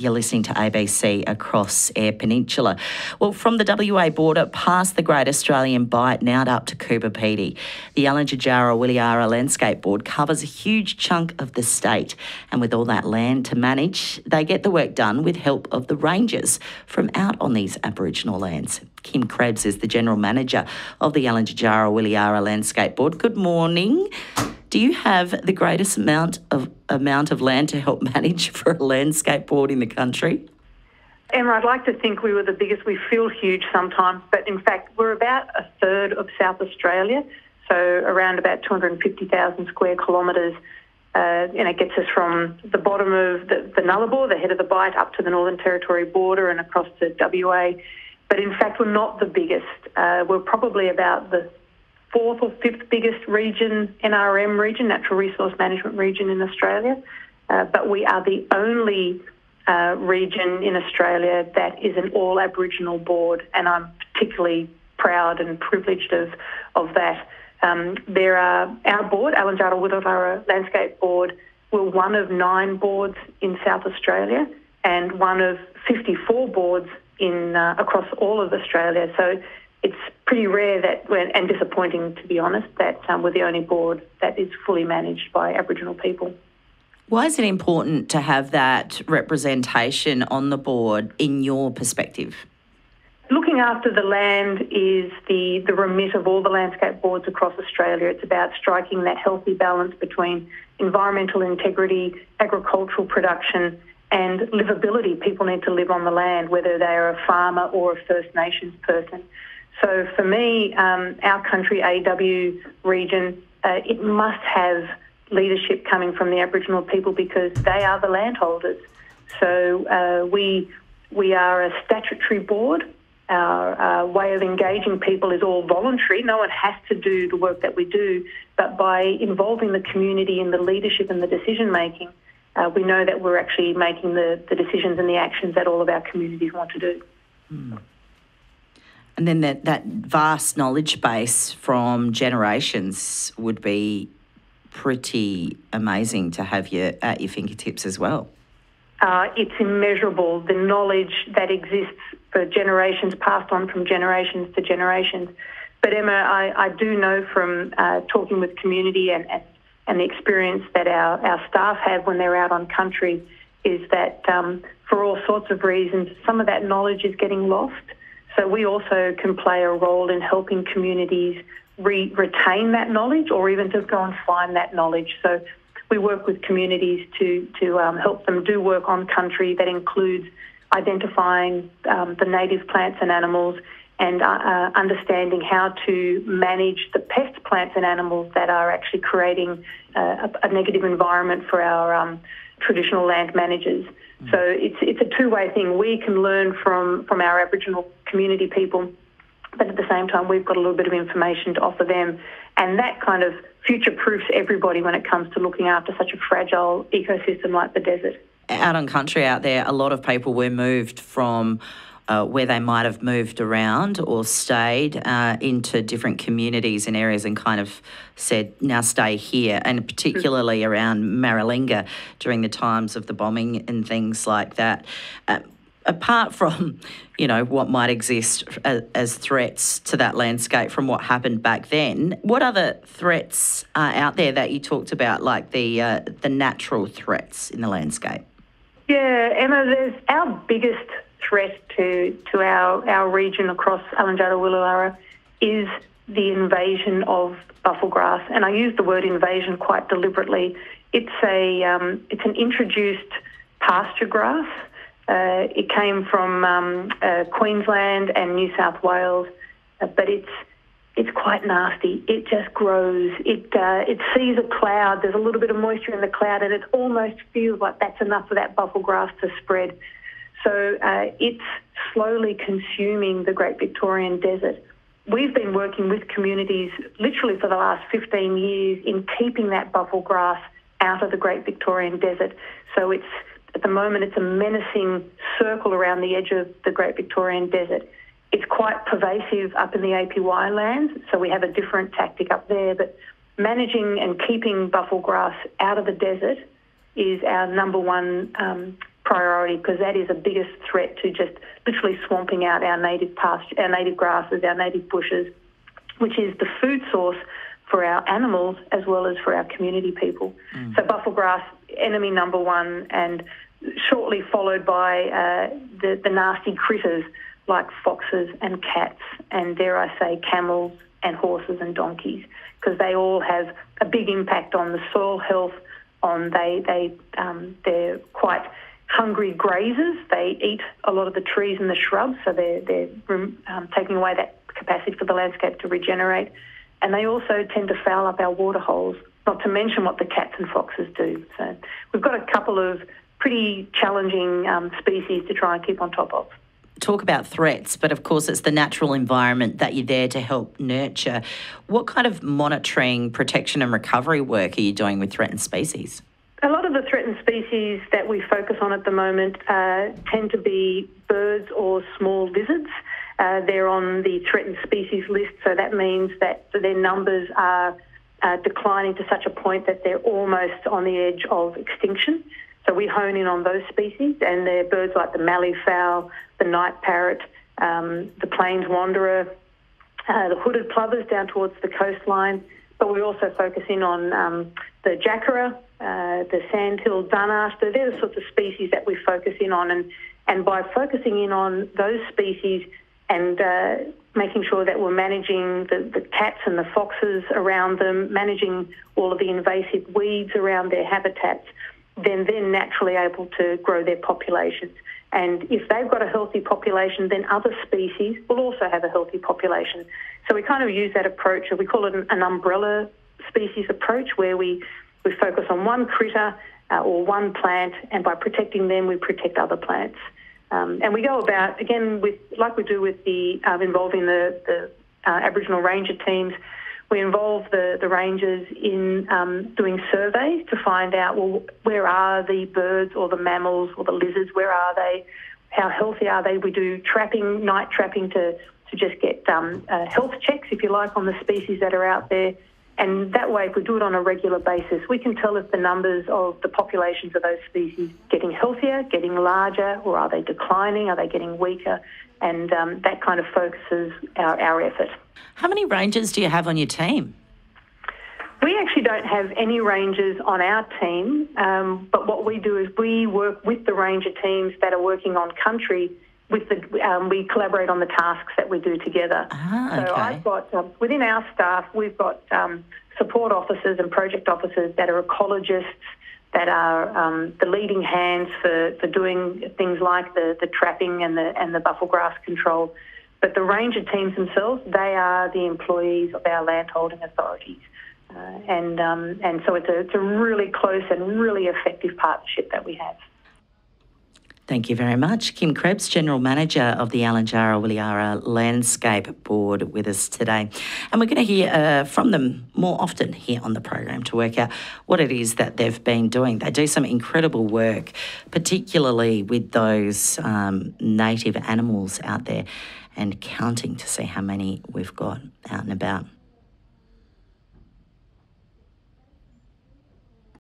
You're listening to ABC across Eyre Peninsula. Well, from the WA border past the Great Australian Bight now up to Coober Pedy, the Yalanjajara Landscape Board covers a huge chunk of the state. And with all that land to manage, they get the work done with help of the rangers from out on these Aboriginal lands. Kim Krebs is the General Manager of the Yalanjajara Landscape Board. Good morning. Do you have the greatest amount of land to help manage for a landscape board in the country? Emma, I'd like to think we were the biggest. We feel huge sometimes, but in fact we're about a third of South Australia, so around about 250,000 square kilometres. And it gets us from the bottom of the Nullarbor, the head of the Bight, up to the Northern Territory border and across to WA. But in fact we're not the biggest. We're probably about the fourth or fifth biggest region, NRM region, Natural Resource Management region in Australia. But we are the only region in Australia that is an all Aboriginal board, and I'm particularly proud and privileged of that. There are our board, Yalanjajara Landscape Board, we're one of 9 boards in South Australia and one of 54 boards in across all of Australia. So it's pretty rare and disappointing, to be honest, that we're the only board that is fully managed by Aboriginal people. Why is it important to have that representation on the board in your perspective? Looking after the land is the remit of all the landscape boards across Australia. It's about striking that healthy balance between environmental integrity, agricultural production and livability. People need to live on the land, whether they are a farmer or a First Nations person. So for me, our country, AW region, it must have leadership coming from the Aboriginal people because they are the landholders. So we are a statutory board. Our way of engaging people is all voluntary. No one has to do the work that we do, but by involving the community in the leadership and the decision-making, we know that we're actually making the decisions and the actions that all of our communities want to do. Mm. And then that vast knowledge base from generations would be pretty amazing to have at your fingertips as well. It's immeasurable, the knowledge that exists for generations, passed on from generations to generations. But Emma, I do know from talking with community and the experience that our staff have when they're out on country is that for all sorts of reasons, some of that knowledge is getting lost. So we also can play a role in helping communities retain that knowledge or even to go and find that knowledge. So we work with communities to help them do work on country that includes identifying the native plants and animals and understanding how to manage the pest plants and animals that are actually creating a negative environment for our traditional land managers. So it's a two-way thing. We can learn from our Aboriginal community people, but at the same time we've got a little bit of information to offer them, and that kind of future-proofs everybody when it comes to looking after such a fragile ecosystem like the desert. Out on country out there, a lot of people were moved from where they might have moved around or stayed into different communities and areas and kind of said, now stay here, and particularly around Maralinga during the times of the bombing and things like that. Apart from, what might exist as threats to that landscape from what happened back then, what other threats are out there that you talked about, like the natural threats in the landscape? Yeah, Emma, there's our biggest threat to our region across Yalanjajara is the invasion of buffel grass, and I use the word invasion quite deliberately. It's an introduced pasture grass. It came from Queensland and New South Wales, but it's quite nasty. It just grows. It sees a cloud. There's a little bit of moisture in the cloud, and it almost feels like that's enough for that buffel grass to spread. So it's slowly consuming the Great Victorian Desert. We've been working with communities literally for the last 15 years in keeping that buffel grass out of the Great Victorian Desert. So at the moment it's a menacing circle around the edge of the Great Victorian Desert. It's quite pervasive up in the APY lands, so we have a different tactic up there. But managing and keeping buffel grass out of the desert is our number one priority, because that is the biggest threat to just literally swamping out our native pasture, our native grasses, our native bushes, which is the food source for our animals as well as for our community people. So buffel grass, enemy number one, and shortly followed by the nasty critters like foxes and cats and, dare I say, camels and horses and donkeys, because they all have a big impact on the soil health. They're quite hungry grazers. They eat a lot of the trees and the shrubs, so they're taking away that capacity for the landscape to regenerate. And they also tend to foul up our water holes, not to mention what the cats and foxes do. So we've got a couple of pretty challenging species to try and keep on top of. Talk about threats, but of course it's the natural environment that you're there to help nurture. What kind of monitoring, protection and recovery work are you doing with threatened species? A lot of the threatened species that we focus on at the moment tend to be birds or small lizards. They're on the threatened species list, so that means that their numbers are declining to such a point that they're almost on the edge of extinction. So we hone in on those species, and they're birds like the mallee fowl, the night parrot, the plains wanderer, the hooded plovers down towards the coastline. But we also focus in on the jackara, the sandhill dunaster. They're the sorts of species that we focus in on. And by focusing in on those species and making sure that we're managing the cats and the foxes around them, managing all of the invasive weeds around their habitats, then they're naturally able to grow their populations. And if they've got a healthy population, then other species will also have a healthy population. So we kind of use that approach, or we call it an umbrella species approach, where we focus on one critter or one plant, and by protecting them, we protect other plants. And we go about, again, like we do with the involving the Aboriginal ranger teams. We involve the rangers in doing surveys to find out, well, where are the birds or the mammals or the lizards, where are they, how healthy are they? We do trapping, night trapping to just get health checks, if you like, on the species that are out there. And that way, if we do it on a regular basis, we can tell if the numbers of the populations of those species getting healthier, getting larger, or are they declining, are they getting weaker? And that kind of focuses our effort. How many rangers do you have on your team? We actually don't have any rangers on our team, but what we do is we work with the ranger teams that are working on country. We collaborate on the tasks that we do together. Okay. So I've got, within our staff, we've got support officers and project officers that are ecologists, that are the leading hands for doing things like the trapping and the buffel grass control. But the ranger teams themselves, they are the employees of our landholding authorities. And so it's a really close and really effective partnership that we have. Thank you very much. Kim Krebs, General Manager of the Eyre Landscape Board, with us today. And we're going to hear from them more often here on the program to work out what it is that they've been doing. They do some incredible work, particularly with those native animals out there, and counting to see how many we've got out and about.